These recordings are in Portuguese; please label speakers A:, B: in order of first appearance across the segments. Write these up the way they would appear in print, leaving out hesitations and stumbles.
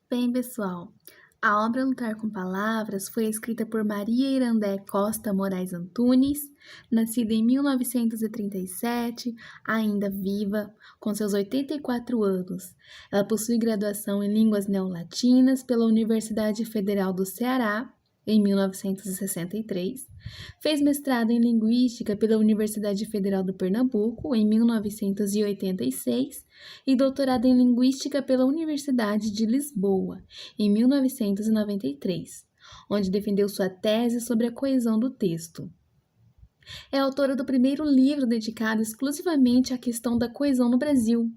A: Bem, pessoal, a obra Lutar com Palavras foi escrita por Maria Irandé Costa Moraes Antunes, nascida em 1937, ainda viva, com seus 84 anos. Ela possui graduação em Línguas Neolatinas pela Universidade Federal do Ceará, em 1963, fez mestrado em Linguística pela Universidade Federal do Pernambuco, em 1986, e doutorado em Linguística pela Universidade de Lisboa, em 1993, onde defendeu sua tese sobre a coesão do texto. É autora do primeiro livro dedicado exclusivamente à questão da coesão no Brasil,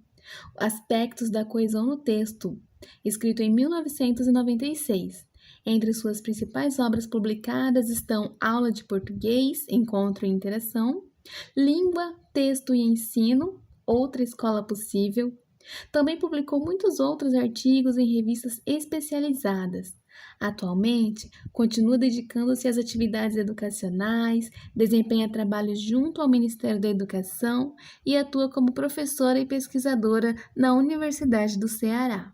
A: Aspectos da Coesão no Texto, escrito em 1996. Entre suas principais obras publicadas estão Aula de Português, Encontro e Interação, Língua, Texto e Ensino, Outra Escola Possível. Também publicou muitos outros artigos em revistas especializadas. Atualmente, continua dedicando-se às atividades educacionais, desempenha trabalho junto ao Ministério da Educação e atua como professora e pesquisadora na Universidade do Ceará.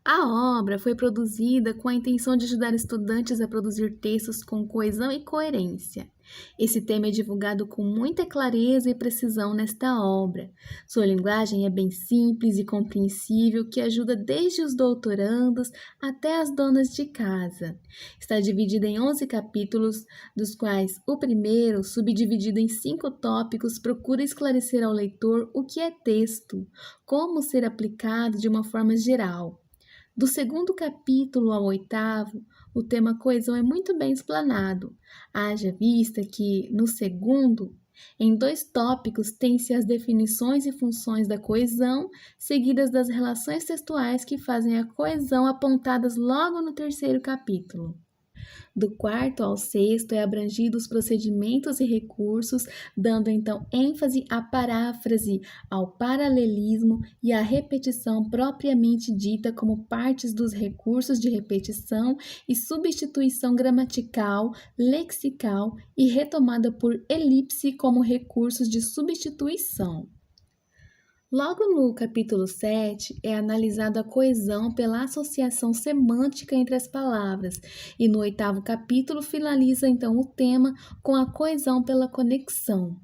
A: A obra foi produzida com a intenção de ajudar estudantes a produzir textos com coesão e coerência. Esse tema é divulgado com muita clareza e precisão nesta obra. Sua linguagem é bem simples e compreensível, que ajuda desde os doutorandos até as donas de casa. Está dividida em 11 capítulos, dos quais o primeiro, subdividido em 5 tópicos, procura esclarecer ao leitor o que é texto, como ser aplicado de uma forma geral. Do segundo capítulo ao oitavo, o tema coesão é muito bem explanado. Haja vista que, no segundo, em 2 tópicos tem-se as definições e funções da coesão, seguidas das relações textuais que fazem a coesão apontadas logo no terceiro capítulo. Do quarto ao sexto é abrangido os procedimentos e recursos, dando então ênfase à paráfrase, ao paralelismo e à repetição propriamente dita como partes dos recursos de repetição e substituição gramatical, lexical e retomada por elipse como recursos de substituição. Logo no capítulo 7 é analisada a coesão pela associação semântica entre as palavras, e no 8º capítulo finaliza então o tema com a coesão pela conexão.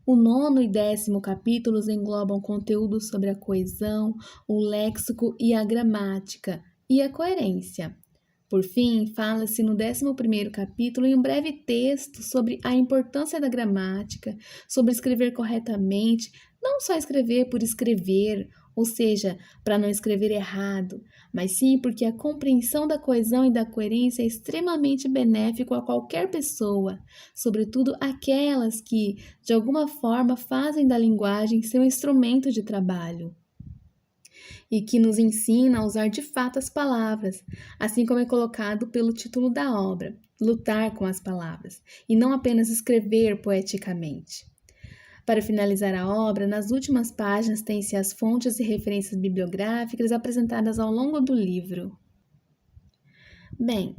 A: O 9º e 10º capítulos englobam conteúdos sobre a coesão, o léxico e a gramática, e a coerência. Por fim, fala-se no 11º capítulo em um breve texto sobre a importância da gramática, sobre escrever corretamente, não só escrever por escrever, ou seja, para não escrever errado, mas sim porque a compreensão da coesão e da coerência é extremamente benéfico a qualquer pessoa, sobretudo aquelas que, de alguma forma, fazem da linguagem seu instrumento de trabalho e que nos ensina a usar de fato as palavras, assim como é colocado pelo título da obra, lutar com as palavras, e não apenas escrever poeticamente. Para finalizar a obra, nas últimas páginas tem-se as fontes e referências bibliográficas apresentadas ao longo do livro. Bem,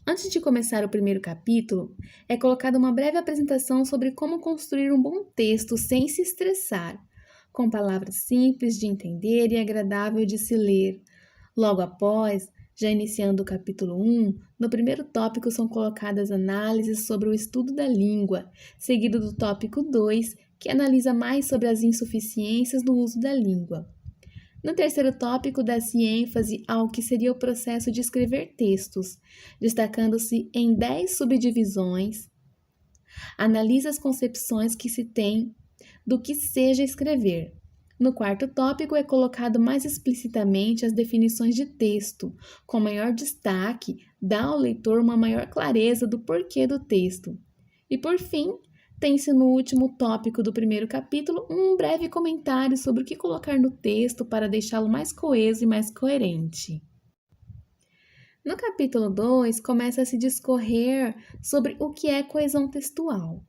A: antes de começar o primeiro capítulo, é colocada uma breve apresentação sobre como construir um bom texto sem se estressar, com palavras simples de entender e agradável de se ler. Logo após, já iniciando o capítulo 1, no primeiro tópico são colocadas análises sobre o estudo da língua, seguido do tópico 2, que analisa mais sobre as insuficiências do uso da língua. No terceiro tópico, dá-se ênfase ao que seria o processo de escrever textos, destacando-se em 10 subdivisões. Analisa as concepções que se tem do que seja escrever. No quarto tópico é colocado mais explicitamente as definições de texto, com maior destaque, dá ao leitor uma maior clareza do porquê do texto. E por fim, tem-se no último tópico do primeiro capítulo um breve comentário sobre o que colocar no texto para deixá-lo mais coeso e mais coerente. No capítulo 2, começa a se discorrer sobre o que é coesão textual.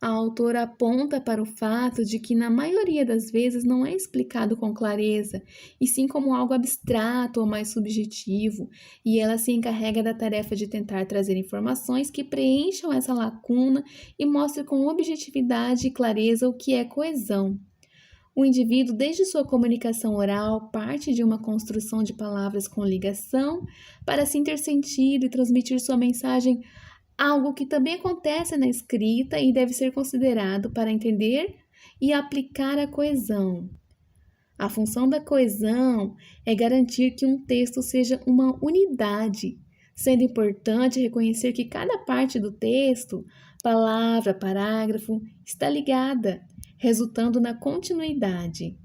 A: A autora aponta para o fato de que, na maioria das vezes, não é explicado com clareza, e sim como algo abstrato ou mais subjetivo, e ela se encarrega da tarefa de tentar trazer informações que preencham essa lacuna e mostrem com objetividade e clareza o que é coesão. O indivíduo, desde sua comunicação oral, parte de uma construção de palavras com ligação para se ter sentido e transmitir sua mensagem, algo que também acontece na escrita e deve ser considerado para entender e aplicar a coesão. A função da coesão é garantir que um texto seja uma unidade, sendo importante reconhecer que cada parte do texto, palavra, parágrafo, está ligada, resultando na continuidade.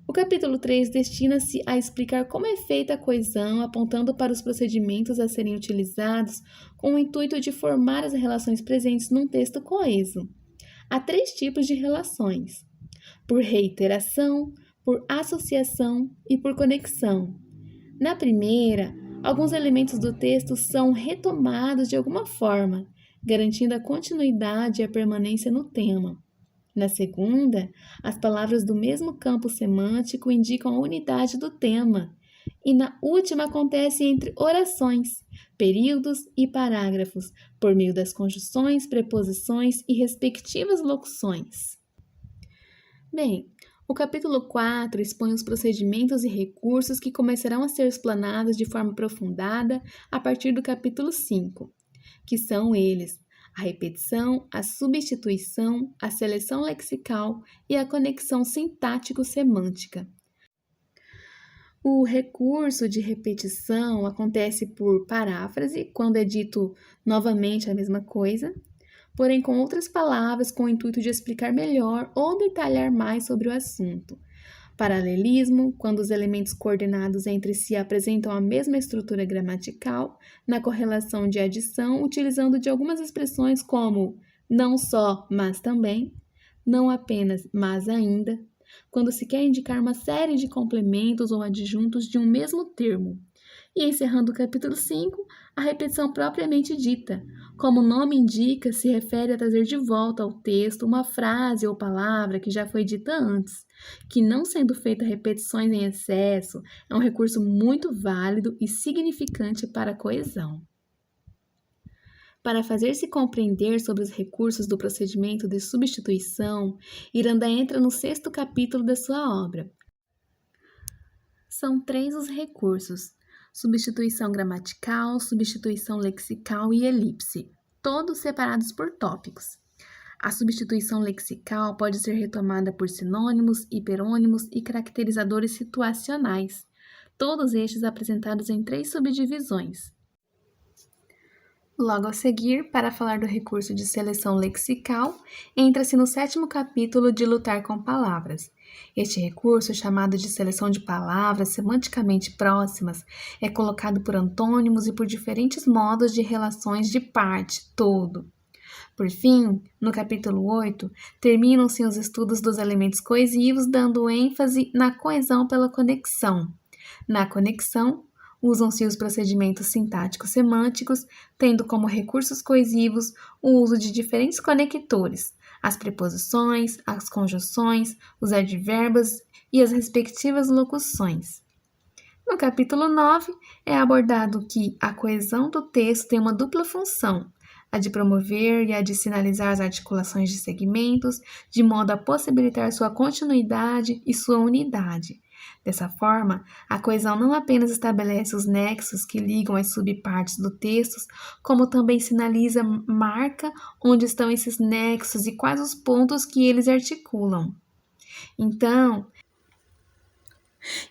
A: O capítulo 3 destina-se a explicar como é feita a coesão, apontando para os procedimentos a serem utilizados com o intuito de formar as relações presentes num texto coeso. Há 3 tipos de relações: por reiteração, por associação e por conexão. Na primeira, alguns elementos do texto são retomados de alguma forma, garantindo a continuidade e a permanência no tema. Na segunda, as palavras do mesmo campo semântico indicam a unidade do tema. E na última acontece entre orações, períodos e parágrafos, por meio das conjunções, preposições e respectivas locuções. Bem, o capítulo 4 expõe os procedimentos e recursos que começarão a ser explanados de forma aprofundada a partir do capítulo 5, que são eles: a repetição, a substituição, a seleção lexical e a conexão sintático-semântica. O recurso de repetição acontece por paráfrase, quando é dito novamente a mesma coisa, porém com outras palavras com o intuito de explicar melhor ou detalhar mais sobre o assunto. Paralelismo, quando os elementos coordenados entre si apresentam a mesma estrutura gramatical, na correlação de adição, utilizando de algumas expressões como não só, mas também, não apenas, mas ainda, quando se quer indicar uma série de complementos ou adjuntos de um mesmo termo. E encerrando o capítulo 5, a repetição propriamente dita. Como o nome indica, se refere a trazer de volta ao texto uma frase ou palavra que já foi dita antes, que não sendo feita repetições em excesso, é um recurso muito válido e significante para a coesão. Para fazer-se compreender sobre os recursos do procedimento de substituição, Irandé entra no 6º capítulo da sua obra. São 3 os recursos: substituição gramatical, substituição lexical e elipse, todos separados por tópicos. A substituição lexical pode ser retomada por sinônimos, hiperônimos e caracterizadores situacionais, todos estes apresentados em 3 subdivisões. Logo a seguir, para falar do recurso de seleção lexical, entra-se no 7º capítulo de Lutar com Palavras. Este recurso, chamado de seleção de palavras semanticamente próximas, é colocado por antônimos e por diferentes modos de relações de parte, todo. Por fim, no capítulo 8, terminam-se os estudos dos elementos coesivos, dando ênfase na coesão pela conexão. Na conexão, usam-se os procedimentos sintático-semânticos, tendo como recursos coesivos o uso de diferentes conectores, as preposições, as conjunções, os advérbios e as respectivas locuções. No capítulo 9, é abordado que a coesão do texto tem uma dupla função, a de promover e a de sinalizar as articulações de segmentos, de modo a possibilitar sua continuidade e sua unidade. Dessa forma, a coesão não apenas estabelece os nexos que ligam as subpartes do texto, como também sinaliza, marca onde estão esses nexos e quais os pontos que eles articulam. Então,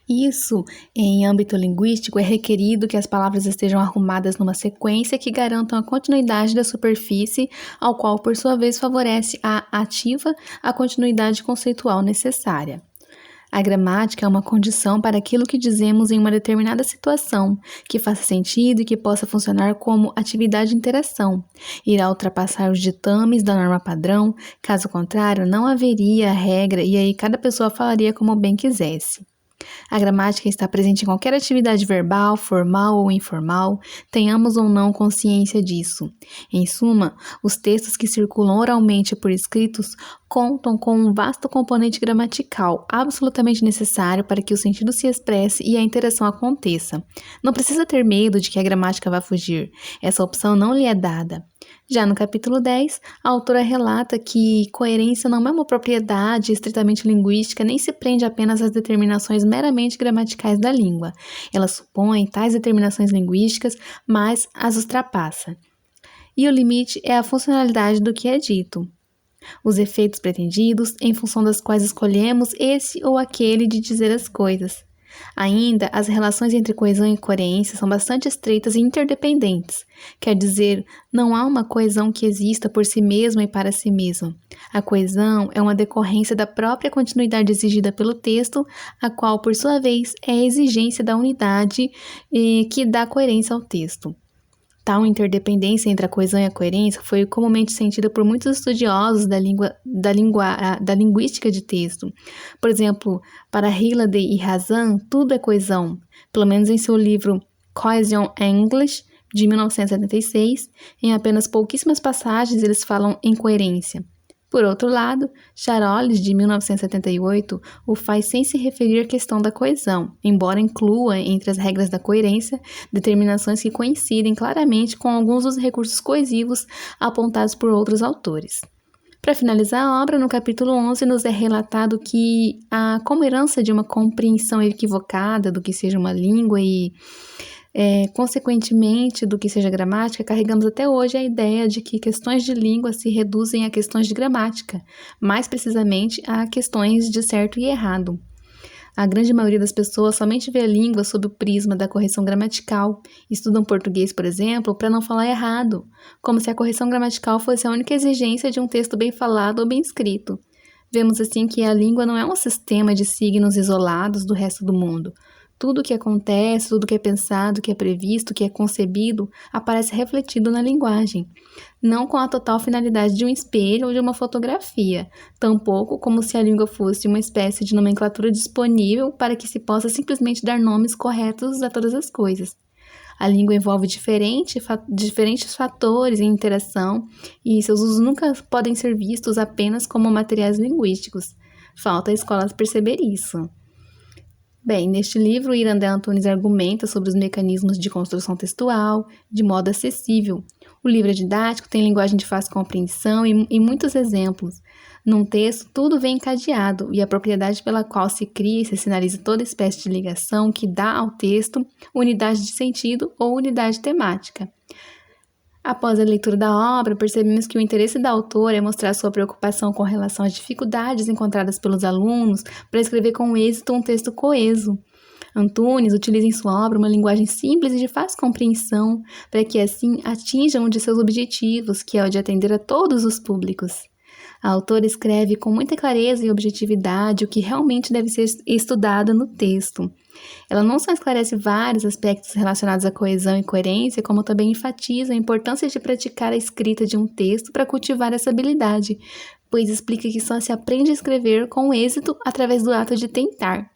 A: isso, em âmbito linguístico, é requerido que as palavras estejam arrumadas numa sequência que garantam a continuidade da superfície, ao qual, por sua vez, favorece a continuidade conceitual necessária. A gramática é uma condição para aquilo que dizemos em uma determinada situação, que faça sentido e que possa funcionar como atividade de interação. Irá ultrapassar os ditames da norma padrão, caso contrário, não haveria regra e aí cada pessoa falaria como bem quisesse. A gramática está presente em qualquer atividade verbal, formal ou informal, tenhamos ou não consciência disso. Em suma, os textos que circulam oralmente por escritos contam com um vasto componente gramatical, absolutamente necessário para que o sentido se expresse e a interação aconteça. Não precisa ter medo de que a gramática vá fugir, essa opção não lhe é dada. Já no capítulo 10, a autora relata que coerência não é uma propriedade estritamente linguística, nem se prende apenas às determinações meramente gramaticais da língua. Ela supõe tais determinações linguísticas, mas as ultrapassa. E o limite é a funcionalidade do que é dito. Os efeitos pretendidos, em função das quais escolhemos esse ou aquele de dizer as coisas. Ainda, as relações entre coesão e coerência são bastante estreitas e interdependentes. Quer dizer, não há uma coesão que exista por si mesma e para si mesma. A coesão é uma decorrência da própria continuidade exigida pelo texto, a qual, por sua vez, é a exigência da unidade que dá coerência ao texto. Tal interdependência entre a coesão e a coerência foi comumente sentida por muitos estudiosos da linguística de texto. Por exemplo, para Halliday e Razan, tudo é coesão, pelo menos em seu livro Cohesion English, de 1976, em apenas pouquíssimas passagens eles falam em coerência. Por outro lado, Charolles, de 1978, o faz sem se referir à questão da coesão, embora inclua entre as regras da coerência determinações que coincidem claramente com alguns dos recursos coesivos apontados por outros autores. Para finalizar a obra, no capítulo 11 nos é relatado que, como herança de uma compreensão equivocada do que seja uma língua e consequentemente do que seja gramática, carregamos até hoje a ideia de que questões de língua se reduzem a questões de gramática, mais precisamente a questões de certo e errado. A grande maioria das pessoas somente vê a língua sob o prisma da correção gramatical. Estudam português, por exemplo, para não falar errado, como se a correção gramatical fosse a única exigência de um texto bem falado ou bem escrito. Vemos assim que a língua não é um sistema de signos isolados do resto do mundo. Tudo o que acontece, tudo o que é pensado, o que é previsto, o que é concebido, aparece refletido na linguagem, não com a total finalidade de um espelho ou de uma fotografia, tampouco como se a língua fosse uma espécie de nomenclatura disponível para que se possa simplesmente dar nomes corretos a todas as coisas. A língua envolve diferentes fatores em interação e seus usos nunca podem ser vistos apenas como materiais linguísticos. Falta à escola perceber isso. Bem, neste livro, Irandé Antunes argumenta sobre os mecanismos de construção textual de modo acessível. O livro é didático, tem linguagem de fácil compreensão e muitos exemplos. Num texto, tudo vem encadeado e a propriedade pela qual se cria e se sinaliza toda espécie de ligação que dá ao texto unidade de sentido ou unidade temática. Após a leitura da obra, percebemos que o interesse da autora é mostrar sua preocupação com relação às dificuldades encontradas pelos alunos para escrever com êxito um texto coeso. Antunes utiliza em sua obra uma linguagem simples e de fácil compreensão para que assim atinja um de seus objetivos, que é o de atender a todos os públicos. A autora escreve com muita clareza e objetividade o que realmente deve ser estudado no texto. Ela não só esclarece vários aspectos relacionados à coesão e coerência, como também enfatiza a importância de praticar a escrita de um texto para cultivar essa habilidade, pois explica que só se aprende a escrever com êxito através do ato de tentar.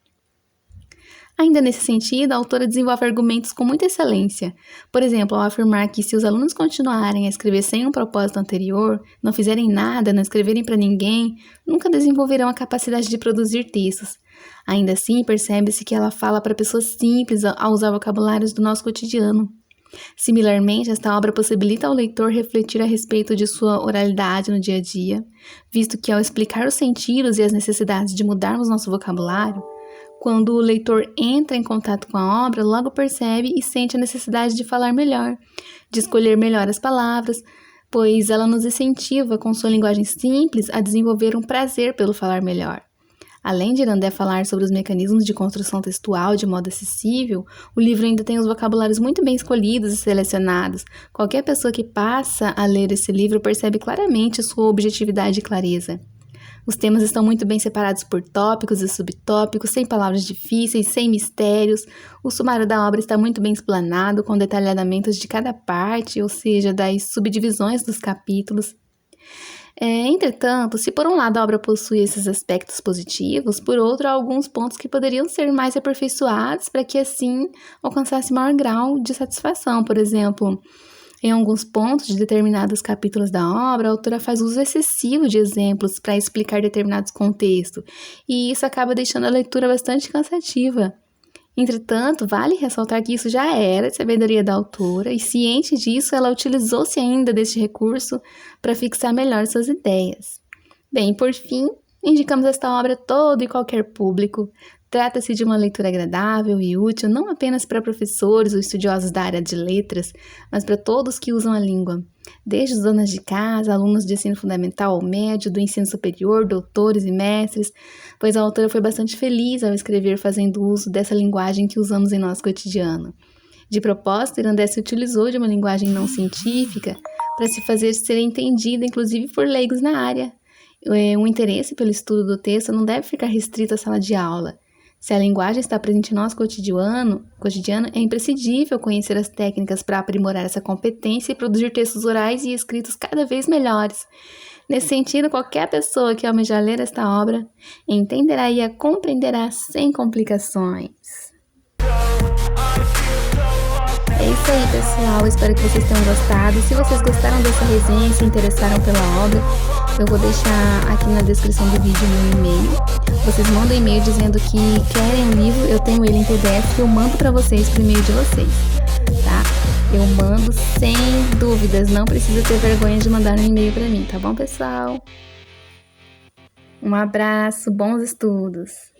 A: Ainda nesse sentido, a autora desenvolve argumentos com muita excelência. Por exemplo, ao afirmar que se os alunos continuarem a escrever sem um propósito anterior, não fizerem nada, não escreverem para ninguém, nunca desenvolverão a capacidade de produzir textos. Ainda assim, percebe-se que ela fala para pessoas simples ao usar vocabulários do nosso cotidiano. Similarmente, esta obra possibilita ao leitor refletir a respeito de sua oralidade no dia a dia, visto que ao explicar os sentidos e as necessidades de mudarmos nosso vocabulário, quando o leitor entra em contato com a obra, logo percebe e sente a necessidade de falar melhor, de escolher melhor as palavras, pois ela nos incentiva, com sua linguagem simples, a desenvolver um prazer pelo falar melhor. Além de Irandé falar sobre os mecanismos de construção textual de modo acessível, o livro ainda tem os vocabulários muito bem escolhidos e selecionados. Qualquer pessoa que passa a ler esse livro percebe claramente sua objetividade e clareza. Os temas estão muito bem separados por tópicos e subtópicos, sem palavras difíceis, sem mistérios. O sumário da obra está muito bem explanado, com detalhamentos de cada parte, ou seja, das subdivisões dos capítulos. Entretanto, se por um lado a obra possui esses aspectos positivos, por outro há alguns pontos que poderiam ser mais aperfeiçoados para que assim alcançasse maior grau de satisfação. Por exemplo, em alguns pontos de determinados capítulos da obra, a autora faz uso excessivo de exemplos para explicar determinados contextos, e isso acaba deixando a leitura bastante cansativa. Entretanto, vale ressaltar que isso já era de sabedoria da autora e, ciente disso, ela utilizou-se ainda deste recurso para fixar melhor suas ideias. Bem, por fim, indicamos esta obra a todo e qualquer público. Trata-se de uma leitura agradável e útil não apenas para professores ou estudiosos da área de letras, mas para todos que usam a língua, desde os donas de casa, alunos de ensino fundamental ou médio, do ensino superior, doutores e mestres, pois a autora foi bastante feliz ao escrever fazendo uso dessa linguagem que usamos em nosso cotidiano. De propósito, Irandé se utilizou de uma linguagem não científica para se fazer ser entendida, inclusive por leigos na área. O interesse pelo estudo do texto não deve ficar restrito à sala de aula. Se a linguagem está presente em nosso cotidiano, é imprescindível conhecer as técnicas para aprimorar essa competência e produzir textos orais e escritos cada vez melhores. Nesse sentido, qualquer pessoa que almejar ler esta obra entenderá e a compreenderá sem complicações. É isso aí, pessoal. Espero que vocês tenham gostado. Se vocês gostaram dessa resenha e se interessaram pela obra, eu vou deixar aqui na descrição do vídeo meu e-mail. Vocês mandam um e-mail dizendo que querem o livro, eu tenho ele em PDF e eu mando para vocês por e-mail de vocês, tá? Eu mando sem dúvidas, não precisa ter vergonha de mandar um e-mail para mim, tá bom, pessoal? Um abraço, bons estudos!